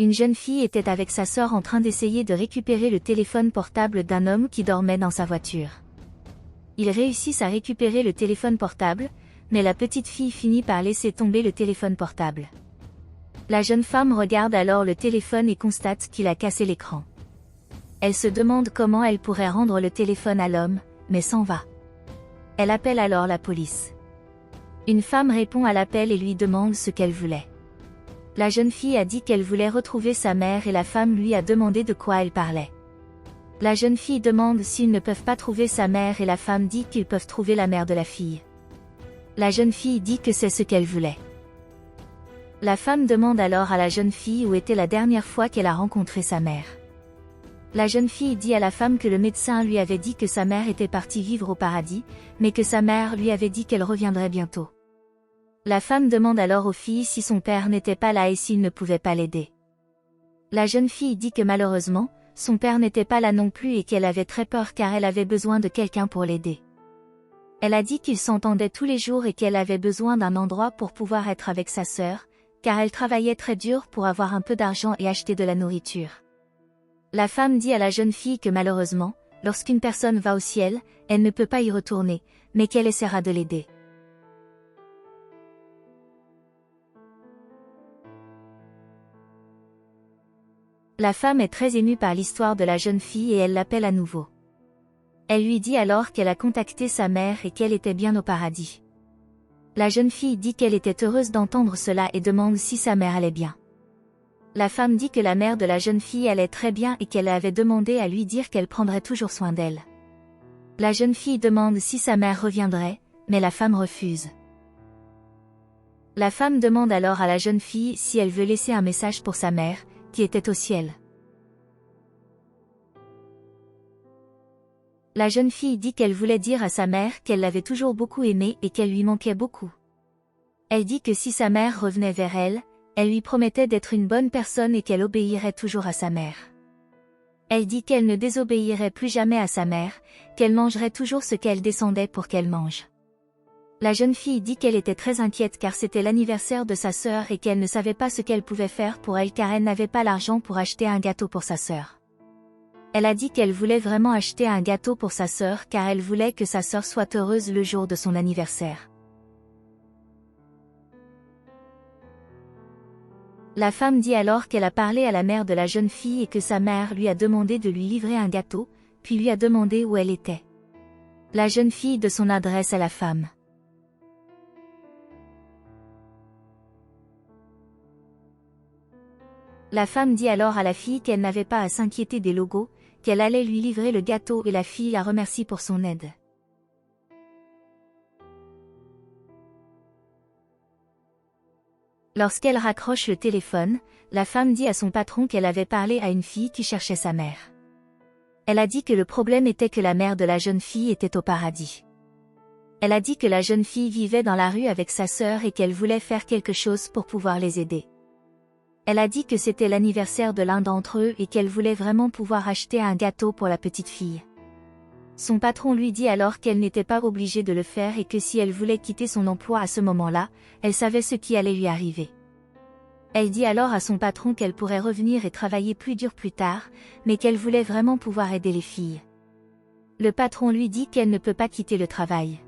Une jeune fille était avec sa sœur en train d'essayer de récupérer le téléphone portable d'un homme qui dormait dans sa voiture. Ils réussissent à récupérer le téléphone portable, mais la petite fille finit par laisser tomber le téléphone portable. La jeune femme regarde alors le téléphone et constate qu'il a cassé l'écran. Elle se demande comment elle pourrait rendre le téléphone à l'homme, mais s'en va. Elle appelle alors la police. Une femme répond à l'appel et lui demande ce qu'elle voulait. La jeune fille a dit qu'elle voulait retrouver sa mère et la femme lui a demandé de quoi elle parlait. La jeune fille demande s'ils ne peuvent pas trouver sa mère et la femme dit qu'ils peuvent trouver la mère de la fille. La jeune fille dit que c'est ce qu'elle voulait. La femme demande alors à la jeune fille où était la dernière fois qu'elle a rencontré sa mère. La jeune fille dit à la femme que le médecin lui avait dit que sa mère était partie vivre au paradis, mais que sa mère lui avait dit qu'elle reviendrait bientôt. La femme demande alors aux filles si son père n'était pas là et s'il ne pouvait pas l'aider. La jeune fille dit que malheureusement, son père n'était pas là non plus et qu'elle avait très peur car elle avait besoin de quelqu'un pour l'aider. Elle a dit qu'ils s'entendaient tous les jours et qu'elle avait besoin d'un endroit pour pouvoir être avec sa sœur, car elle travaillait très dur pour avoir un peu d'argent et acheter de la nourriture. La femme dit à la jeune fille que malheureusement, lorsqu'une personne va au ciel, elle ne peut pas y retourner, mais qu'elle essaiera de l'aider. La femme est très émue par l'histoire de la jeune fille et elle l'appelle à nouveau. Elle lui dit alors qu'elle a contacté sa mère et qu'elle était bien au paradis. La jeune fille dit qu'elle était heureuse d'entendre cela et demande si sa mère allait bien. La femme dit que la mère de la jeune fille allait très bien et qu'elle avait demandé à lui dire qu'elle prendrait toujours soin d'elle. La jeune fille demande si sa mère reviendrait, mais la femme refuse. La femme demande alors à la jeune fille si elle veut laisser un message pour sa mère, qui était au ciel. La jeune fille dit qu'elle voulait dire à sa mère qu'elle l'avait toujours beaucoup aimée et qu'elle lui manquait beaucoup. Elle dit que si sa mère revenait vers elle, elle lui promettait d'être une bonne personne et qu'elle obéirait toujours à sa mère. Elle dit qu'elle ne désobéirait plus jamais à sa mère, qu'elle mangerait toujours ce qu'elle descendait pour qu'elle mange. La jeune fille dit qu'elle était très inquiète car c'était l'anniversaire de sa sœur et qu'elle ne savait pas ce qu'elle pouvait faire pour elle car elle n'avait pas l'argent pour acheter un gâteau pour sa sœur. Elle a dit qu'elle voulait vraiment acheter un gâteau pour sa sœur car elle voulait que sa sœur soit heureuse le jour de son anniversaire. La femme dit alors qu'elle a parlé à la mère de la jeune fille et que sa mère lui a demandé de lui livrer un gâteau, puis lui a demandé où elle était. La jeune fille de son adresse à la femme. La femme dit alors à la fille qu'elle n'avait pas à s'inquiéter des logos, qu'elle allait lui livrer le gâteau et la fille la remercie pour son aide. Lorsqu'elle raccroche le téléphone, la femme dit à son patron qu'elle avait parlé à une fille qui cherchait sa mère. Elle a dit que le problème était que la mère de la jeune fille était au paradis. Elle a dit que la jeune fille vivait dans la rue avec sa sœur et qu'elle voulait faire quelque chose pour pouvoir les aider. Elle a dit que c'était l'anniversaire de l'un d'entre eux et qu'elle voulait vraiment pouvoir acheter un gâteau pour la petite fille. Son patron lui dit alors qu'elle n'était pas obligée de le faire et que si elle voulait quitter son emploi à ce moment-là, elle savait ce qui allait lui arriver. Elle dit alors à son patron qu'elle pourrait revenir et travailler plus dur plus tard, mais qu'elle voulait vraiment pouvoir aider les filles. Le patron lui dit qu'elle ne peut pas quitter le travail.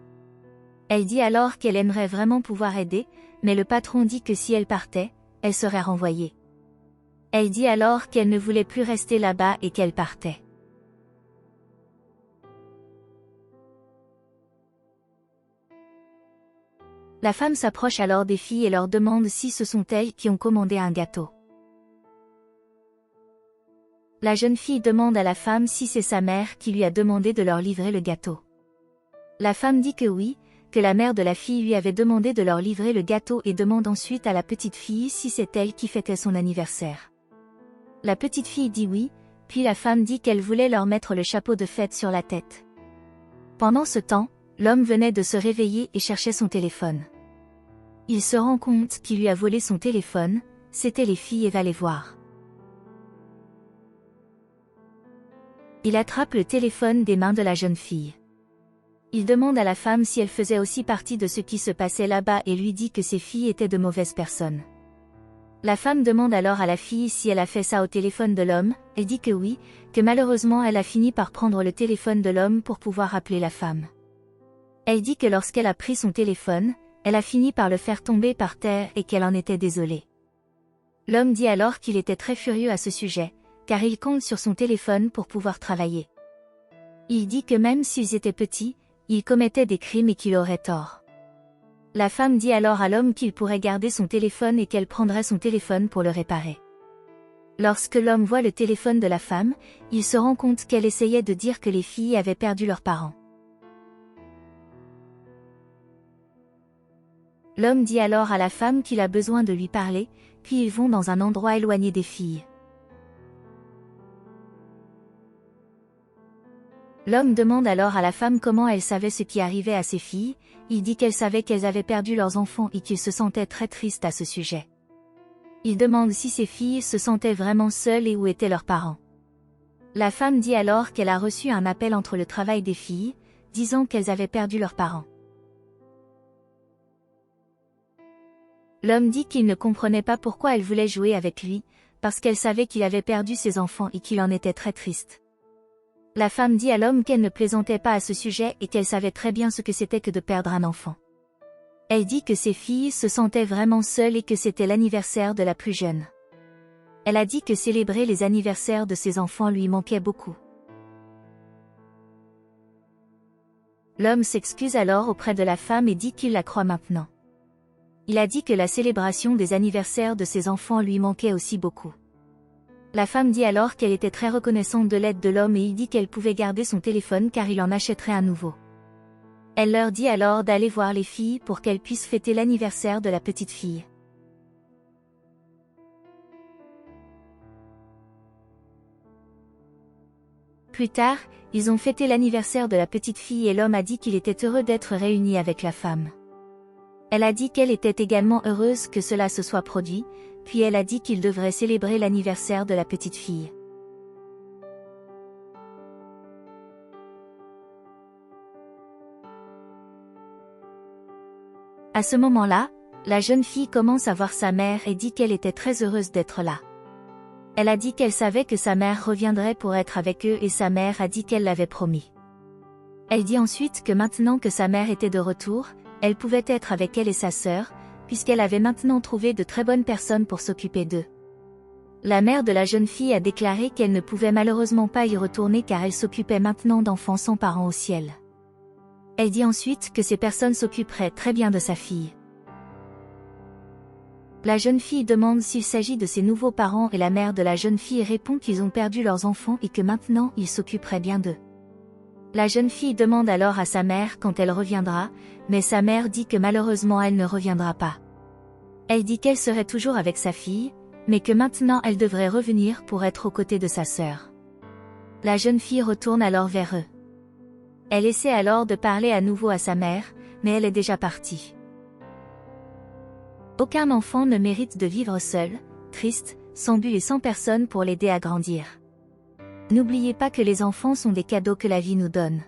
Elle dit alors qu'elle aimerait vraiment pouvoir aider, mais le patron dit que si elle partait, elle serait renvoyée. Elle dit alors qu'elle ne voulait plus rester là-bas et qu'elle partait. La femme s'approche alors des filles et leur demande si ce sont elles qui ont commandé un gâteau. La jeune fille demande à la femme si c'est sa mère qui lui a demandé de leur livrer le gâteau. La femme dit que oui, que la mère de la fille lui avait demandé de leur livrer le gâteau et demande ensuite à la petite fille si c'est elle qui fêtait son anniversaire. La petite fille dit oui, puis la femme dit qu'elle voulait leur mettre le chapeau de fête sur la tête. Pendant ce temps, l'homme venait de se réveiller et cherchait son téléphone. Il se rend compte qu'il lui a volé son téléphone, c'était les filles et va les voir. Il attrape le téléphone des mains de la jeune fille. Il demande à la femme si elle faisait aussi partie de ce qui se passait là-bas et lui dit que ces filles étaient de mauvaises personnes. La femme demande alors à la fille si elle a fait ça au téléphone de l'homme, elle dit que oui, que malheureusement elle a fini par prendre le téléphone de l'homme pour pouvoir appeler la femme. Elle dit que lorsqu'elle a pris son téléphone, elle a fini par le faire tomber par terre et qu'elle en était désolée. L'homme dit alors qu'il était très furieux à ce sujet, car il compte sur son téléphone pour pouvoir travailler. Il dit que même s'ils étaient petits, ils commettaient des crimes et qu'il aurait tort. La femme dit alors à l'homme qu'il pourrait garder son téléphone et qu'elle prendrait son téléphone pour le réparer. Lorsque l'homme voit le téléphone de la femme, il se rend compte qu'elle essayait de dire que les filles avaient perdu leurs parents. L'homme dit alors à la femme qu'il a besoin de lui parler, puis ils vont dans un endroit éloigné des filles. L'homme demande alors à la femme comment elle savait ce qui arrivait à ses filles, il dit qu'elle savait qu'elles avaient perdu leurs enfants et qu'il se sentait très triste à ce sujet. Il demande si ses filles se sentaient vraiment seules et où étaient leurs parents. La femme dit alors qu'elle a reçu un appel entre le travail des filles, disant qu'elles avaient perdu leurs parents. L'homme dit qu'il ne comprenait pas pourquoi elle voulait jouer avec lui, parce qu'elle savait qu'il avait perdu ses enfants et qu'il en était très triste. La femme dit à l'homme qu'elle ne plaisantait pas à ce sujet et qu'elle savait très bien ce que c'était que de perdre un enfant. Elle dit que ses filles se sentaient vraiment seules et que c'était l'anniversaire de la plus jeune. Elle a dit que célébrer les anniversaires de ses enfants lui manquait beaucoup. L'homme s'excuse alors auprès de la femme et dit qu'il la croit maintenant. Il a dit que la célébration des anniversaires de ses enfants lui manquait aussi beaucoup. La femme dit alors qu'elle était très reconnaissante de l'aide de l'homme et il dit qu'elle pouvait garder son téléphone car il en achèterait un nouveau. Elle leur dit alors d'aller voir les filles pour qu'elles puissent fêter l'anniversaire de la petite fille. Plus tard, ils ont fêté l'anniversaire de la petite fille et l'homme a dit qu'il était heureux d'être réuni avec la femme. Elle a dit qu'elle était également heureuse que cela se soit produit, puis elle a dit qu'il devrait célébrer l'anniversaire de la petite fille. À ce moment-là, la jeune fille commence à voir sa mère et dit qu'elle était très heureuse d'être là. Elle a dit qu'elle savait que sa mère reviendrait pour être avec eux et sa mère a dit qu'elle l'avait promis. Elle dit ensuite que maintenant que sa mère était de retour, elle pouvait être avec elle et sa sœur, puisqu'elle avait maintenant trouvé de très bonnes personnes pour s'occuper d'eux. La mère de la jeune fille a déclaré qu'elle ne pouvait malheureusement pas y retourner car elle s'occupait maintenant d'enfants sans parents au ciel. Elle dit ensuite que ces personnes s'occuperaient très bien de sa fille. La jeune fille demande s'il s'agit de ses nouveaux parents et la mère de la jeune fille répond qu'ils ont perdu leurs enfants et que maintenant ils s'occuperaient bien d'eux. La jeune fille demande alors à sa mère quand elle reviendra, mais sa mère dit que malheureusement elle ne reviendra pas. Elle dit qu'elle serait toujours avec sa fille, mais que maintenant elle devrait revenir pour être aux côtés de sa sœur. La jeune fille retourne alors vers eux. Elle essaie alors de parler à nouveau à sa mère, mais elle est déjà partie. Aucun enfant ne mérite de vivre seul, triste, sans but et sans personne pour l'aider à grandir. N'oubliez pas que les enfants sont des cadeaux que la vie nous donne.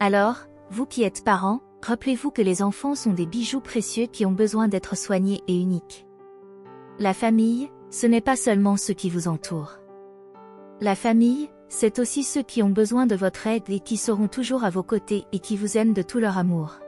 Alors, vous qui êtes parents, rappelez-vous que les enfants sont des bijoux précieux qui ont besoin d'être soignés et uniques. La famille, ce n'est pas seulement ceux qui vous entourent. La famille, c'est aussi ceux qui ont besoin de votre aide et qui seront toujours à vos côtés et qui vous aiment de tout leur amour.